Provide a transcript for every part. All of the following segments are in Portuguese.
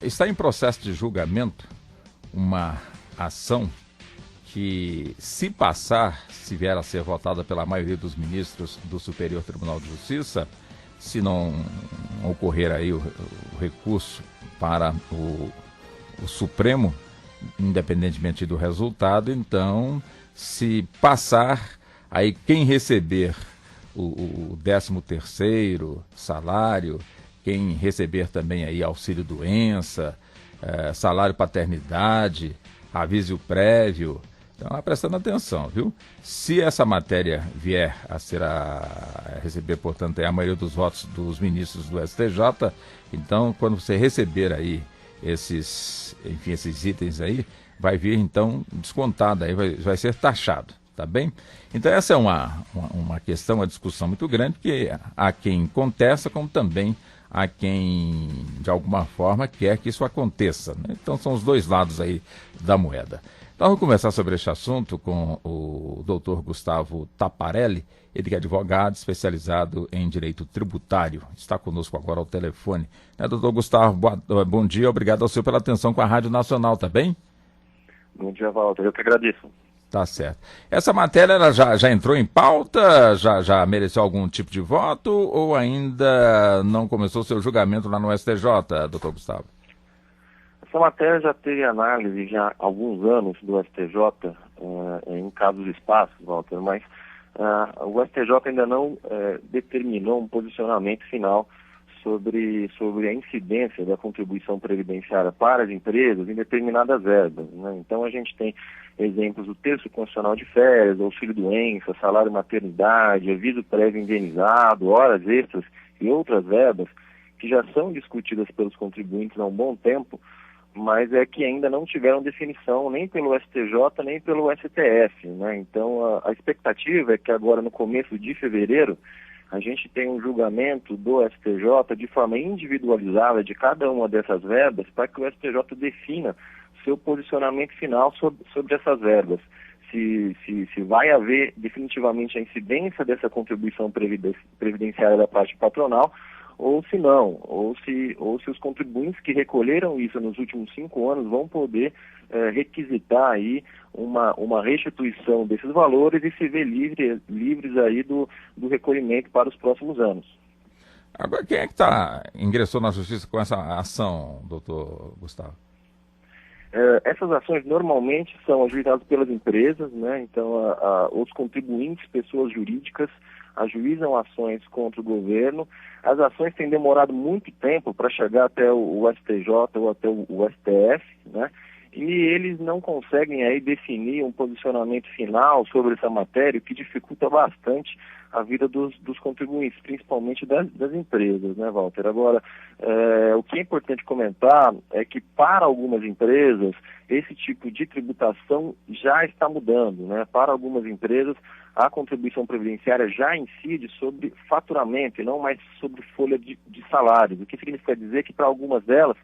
Está em processo de julgamento uma ação que, se passar, se vier a ser votada pela maioria dos ministros do Superior Tribunal de Justiça, se não ocorrer aí o recurso para o Supremo, independentemente do resultado, então, se passar, aí quem receber o 13º salário, quem receber também aí auxílio-doença, salário paternidade, aviso prévio. Então, prestando atenção, viu? Se essa matéria vier a receber, portanto, a maioria dos votos dos ministros do STJ, então, quando você receber aí esses itens aí, vai vir, então, descontado, aí vai ser taxado, tá bem? Então, essa é uma questão, uma discussão muito grande, porque há quem contesta, como também há quem, de alguma forma, quer que isso aconteça, né? Então, são os dois lados aí da moeda. Então, vamos conversar sobre este assunto com o doutor Gustavo Taparelli, ele que é advogado especializado em direito tributário. Está conosco agora ao telefone. Né, doutor Gustavo, bom dia, obrigado ao senhor pela atenção com a Rádio Nacional, tá bem? Bom dia, Walter, eu que agradeço. Tá certo. Essa matéria ela já entrou em pauta? Já mereceu algum tipo de voto? Ou ainda não começou seu julgamento lá no STJ, doutor Gustavo? Essa matéria já teve análise já há alguns anos do STJ, em casos espaços, Walter, mas o STJ ainda não determinou um posicionamento final sobre a incidência da contribuição previdenciária para as empresas em determinadas verbas, né? Então, a gente tem exemplos do terço constitucional de férias, auxílio-doença, salário maternidade, aviso prévio indenizado, horas extras e outras verbas que já são discutidas pelos contribuintes há um bom tempo, mas é que ainda não tiveram definição nem pelo STJ nem pelo STF, né? Então, a expectativa é que agora, no começo de fevereiro, a gente tem um julgamento do STJ de forma individualizada de cada uma dessas verbas para que o STJ defina seu posicionamento final sobre essas verbas. Se vai haver definitivamente a incidência dessa contribuição previdenciária da parte patronal, ou se não, ou se os contribuintes que recolheram isso nos últimos 5 anos vão poder requisitar aí uma restituição desses valores e se ver livres aí do recolhimento para os próximos anos. Agora, quem é que ingressou na justiça com essa ação, doutor Gustavo? Essas ações normalmente são ajuizadas pelas empresas, né? Então os contribuintes, pessoas jurídicas, ajuizam ações contra o governo. As ações têm demorado muito tempo para chegar até o STJ ou até o STF, né? E eles não conseguem aí definir um posicionamento final sobre essa matéria, o que dificulta bastante a vida dos contribuintes, principalmente das empresas, né, Walter? Agora, o que é importante comentar é que para algumas empresas esse tipo de tributação já está mudando, né? Para algumas empresas a contribuição previdenciária já incide sobre faturamento e não mais sobre folha de salários, o que significa dizer que para algumas delas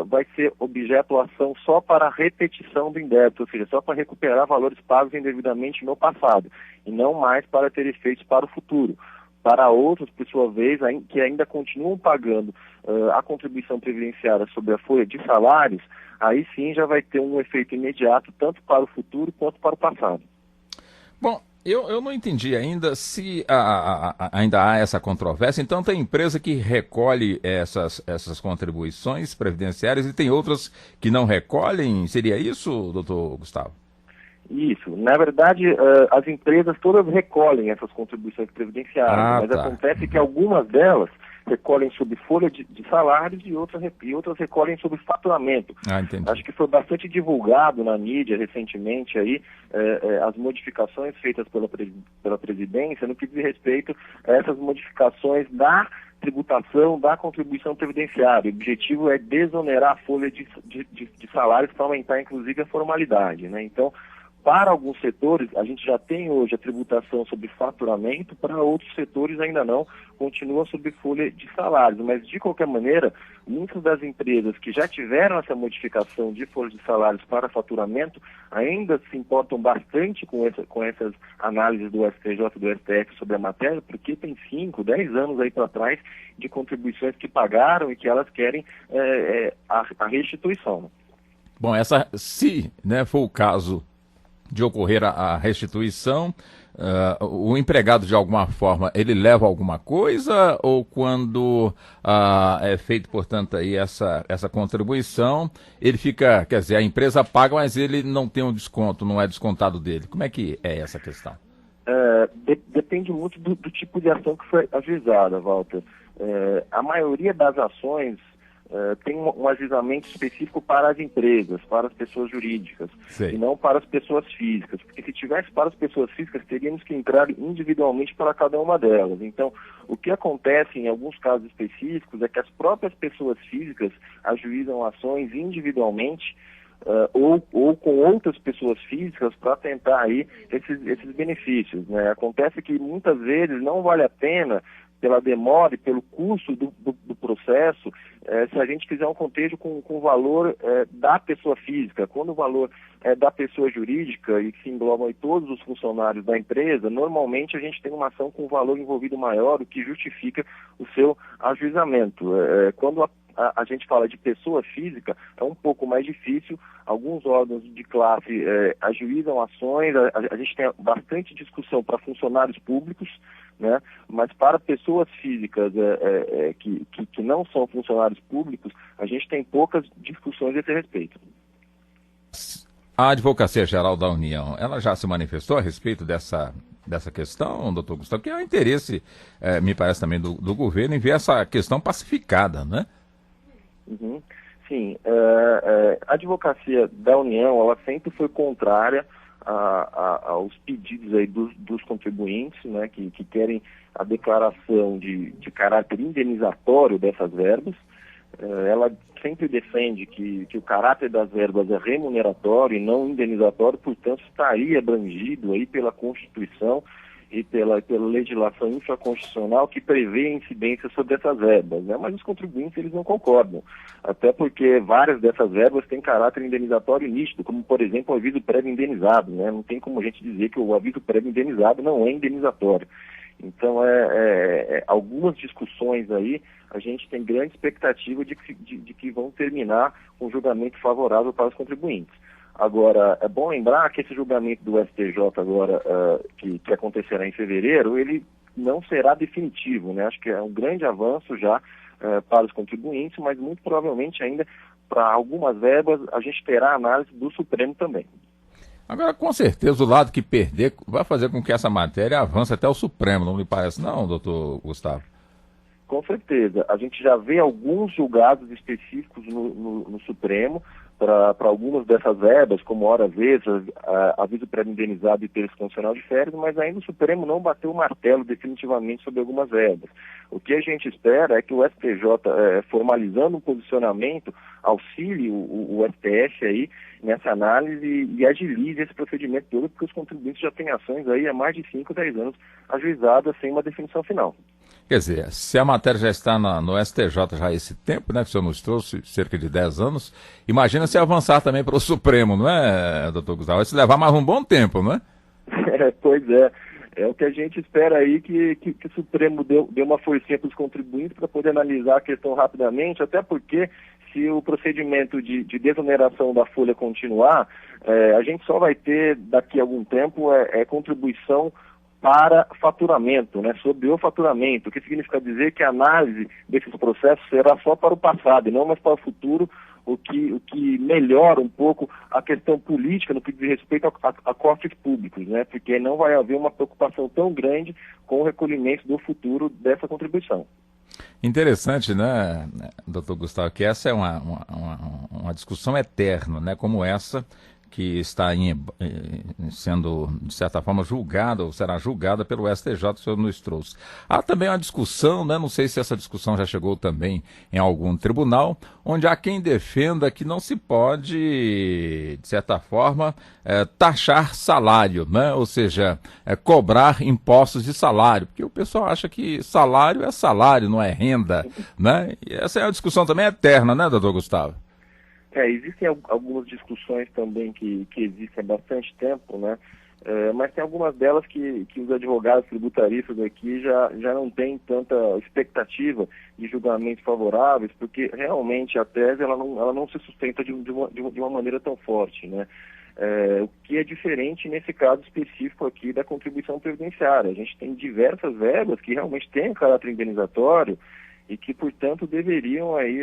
vai ser objeto a ação só para repetição do indébito, ou seja, só para recuperar valores pagos indevidamente no passado, e não mais para ter efeitos para o futuro. Para outros, por sua vez, que ainda continuam pagando a contribuição previdenciária sobre a folha de salários, aí sim já vai ter um efeito imediato, tanto para o futuro quanto para o passado. Bom, eu não entendi ainda se ainda há essa controvérsia. Então, tem empresa que recolhe essas contribuições previdenciárias e tem outras que não recolhem. Seria isso, doutor Gustavo? Isso. Na verdade, as empresas todas recolhem essas contribuições previdenciárias, mas acontece que algumas delas recolhem sob folha de salários e outras recolhem sob faturamento. Entendi. Acho que foi bastante divulgado na mídia recentemente aí as modificações feitas pela presidência no que diz respeito a essas modificações da tributação da contribuição previdenciária. O objetivo é desonerar a folha de salários para aumentar, inclusive, a formalidade, né? Então, Para alguns setores, a gente já tem hoje a tributação sobre faturamento, para outros setores ainda não, continua sobre folha de salários. Mas, de qualquer maneira, muitas das empresas que já tiveram essa modificação de folha de salários para faturamento ainda se importam bastante com essas análises do STJ e do STF sobre a matéria, porque tem 5, 10 anos aí para trás de contribuições que pagaram e que elas querem a restituição. Bom, se for o caso de ocorrer a restituição, o empregado de alguma forma, ele leva alguma coisa, ou quando é feito, portanto, aí essa contribuição, ele fica, quer dizer, a empresa paga, mas ele não tem um desconto, não é descontado dele. Como é que é essa questão? Depende muito do tipo de ação que foi ajuizada, Walter. A maioria das ações tem um ajuizamento específico para as empresas, para as pessoas jurídicas, e não para as pessoas físicas. Porque se tivesse para as pessoas físicas, teríamos que entrar individualmente para cada uma delas. Então, o que acontece em alguns casos específicos é que as próprias pessoas físicas ajuizam ações individualmente, ou com outras pessoas físicas para tentar aí esses benefícios, né? Acontece que muitas vezes não vale a pena, pela demora e pelo custo do processo, se a gente fizer um cotejo com o valor da pessoa física. Quando o valor é da pessoa jurídica e que se englobam aí todos os funcionários da empresa, normalmente a gente tem uma ação com um valor envolvido maior, o que justifica o seu ajuizamento. Quando a gente fala de pessoa física, é um pouco mais difícil. Alguns órgãos de classe ajuizam ações, a gente tem bastante discussão para funcionários públicos, né? Mas para pessoas físicas que não são funcionários públicos, a gente tem poucas discussões a esse respeito. A Advocacia Geral da União, ela já se manifestou a respeito dessa questão, doutor Gustavo, que é o interesse, me parece também, do governo em ver essa questão pacificada, né? Uhum. Sim, a Advocacia da União, ela sempre foi contrária aos pedidos aí dos contribuintes, né, que querem a declaração de caráter indenizatório dessas verbas. Ela sempre defende que o caráter das verbas é remuneratório e não indenizatório, portanto estaria abrangido aí pela Constituição e pela legislação infraconstitucional que prevê a incidência sobre essas verbas, né? Mas os contribuintes eles não concordam, até porque várias dessas verbas têm caráter indenizatório nítido, como por exemplo o aviso prévio indenizado, né? Não tem como a gente dizer que o aviso prévio indenizado não é indenizatório. Então, algumas discussões aí, a gente tem grande expectativa de que vão terminar com um julgamento favorável para os contribuintes. Agora, é bom lembrar que esse julgamento do STJ agora, que acontecerá em fevereiro, ele não será definitivo, né? Acho que é um grande avanço já para os contribuintes, mas muito provavelmente ainda para algumas verbas a gente terá análise do Supremo também. Agora, com certeza, o lado que perder vai fazer com que essa matéria avance até o Supremo, não me parece não, doutor Gustavo? Com certeza. A gente já vê alguns julgados específicos no Supremo para algumas dessas verbas, como horas extras, aviso prévio indenizado e terço condicional de férias, mas ainda o Supremo não bateu o martelo definitivamente sobre algumas verbas. O que a gente espera é que o STJ, formalizando um posicionamento, auxilie o STF aí nessa análise e agilize esse procedimento todo, porque os contribuintes já têm ações aí há mais de 5, 10 anos ajuizadas sem uma definição final. Quer dizer, se a matéria já está no STJ já há esse tempo, né, que o senhor nos trouxe, cerca de 10 anos, imagina se avançar também para o Supremo, não é, doutor Gustavo? Vai se levar mais um bom tempo, não é? Pois é. É o que a gente espera aí, que o Supremo dê uma forcinha para os contribuintes para poder analisar a questão rapidamente, até porque se o procedimento de desoneração da folha continuar, a gente só vai ter daqui a algum tempo contribuição para faturamento, né, sobre o faturamento, o que significa dizer que a análise desses processos será só para o passado e não mais para o futuro, o que melhora um pouco a questão política no que diz respeito a cofres públicos, né, porque não vai haver uma preocupação tão grande com o recolhimento do futuro dessa contribuição. Interessante, né, doutor Gustavo, que essa é uma discussão eterna, né, como essa que está sendo, de certa forma, julgada, ou será julgada pelo STJ, o senhor nos trouxe. Há também uma discussão, né, não sei se essa discussão já chegou também em algum tribunal, onde há quem defenda que não se pode, de certa forma, taxar salário, né, ou seja, cobrar impostos de salário, porque o pessoal acha que salário é salário, não é renda, né? E essa é uma discussão também eterna, né, doutor Gustavo? Existem algumas discussões também que existem há bastante tempo, né? Mas tem algumas delas que os advogados tributaristas aqui já não têm tanta expectativa de julgamentos favoráveis, porque realmente a tese ela não se sustenta de uma maneira tão forte, né? O que é diferente nesse caso específico aqui da contribuição previdenciária. A gente tem diversas verbas que realmente têm um caráter indenizatório e que, portanto, deveriam aí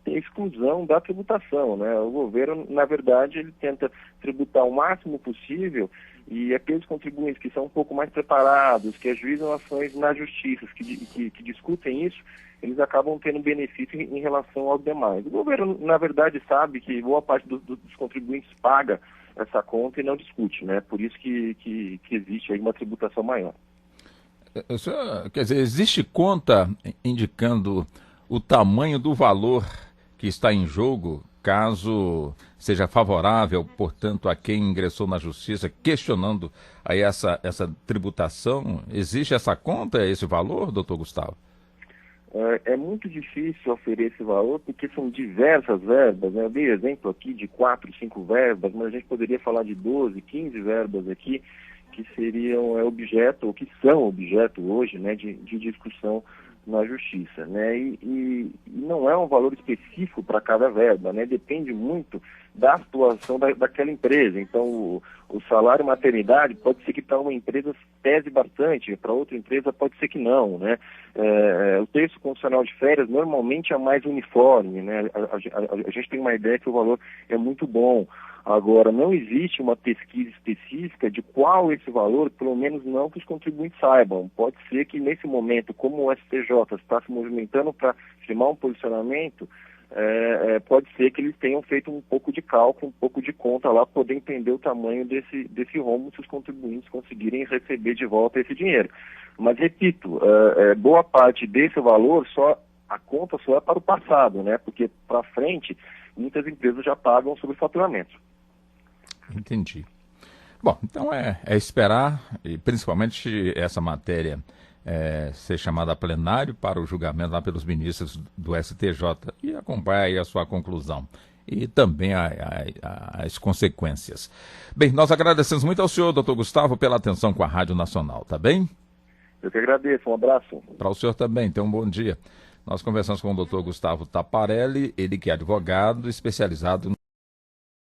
ter exclusão da tributação, né? O governo, na verdade, ele tenta tributar o máximo possível e aqueles contribuintes que são um pouco mais preparados, que ajuizam ações na justiça, que discutem isso, eles acabam tendo benefício em relação aos demais. O governo, na verdade, sabe que boa parte dos contribuintes paga essa conta e não discute, né? Por isso que existe aí uma tributação maior. Quer dizer, existe conta indicando o tamanho do valor que está em jogo, caso seja favorável, portanto, a quem ingressou na justiça, questionando aí essa tributação? Existe essa conta, esse valor, doutor Gustavo? É muito difícil oferecer esse valor, porque são diversas verbas, né? Eu dei exemplo aqui de 4, 5 verbas, mas a gente poderia falar de 12, 15 verbas aqui, que seriam objeto, ou que são objeto hoje, né, de discussão na justiça, né? E não é um valor específico para cada verba, né? Depende muito da situação daquela empresa. Então, o salário maternidade pode ser que para uma empresa pese bastante, para outra empresa pode ser que não, né? O texto constitucional de férias normalmente é mais uniforme, né? A gente tem uma ideia que o valor é muito bom. Agora, não existe uma pesquisa específica de qual esse valor, pelo menos não que os contribuintes saibam. Pode ser que nesse momento, como o STJ está se movimentando para firmar um posicionamento, pode ser que eles tenham feito um pouco de cálculo, um pouco de conta lá, para poder entender o tamanho desse rombo se os contribuintes conseguirem receber de volta esse dinheiro. Mas, repito, boa parte desse valor, a conta só é para o passado, né? Porque para frente, muitas empresas já pagam sobre faturamento. Entendi. Bom, então é esperar, e principalmente essa matéria ser chamada a plenário para o julgamento lá pelos ministros do STJ e acompanhar aí a sua conclusão e também as consequências. Bem, nós agradecemos muito ao senhor, doutor Gustavo, pela atenção com a Rádio Nacional, tá bem? Eu que agradeço, um abraço. Para o senhor também, tenha um bom dia. Nós conversamos com o doutor Gustavo Taparelli, ele que é advogado especializado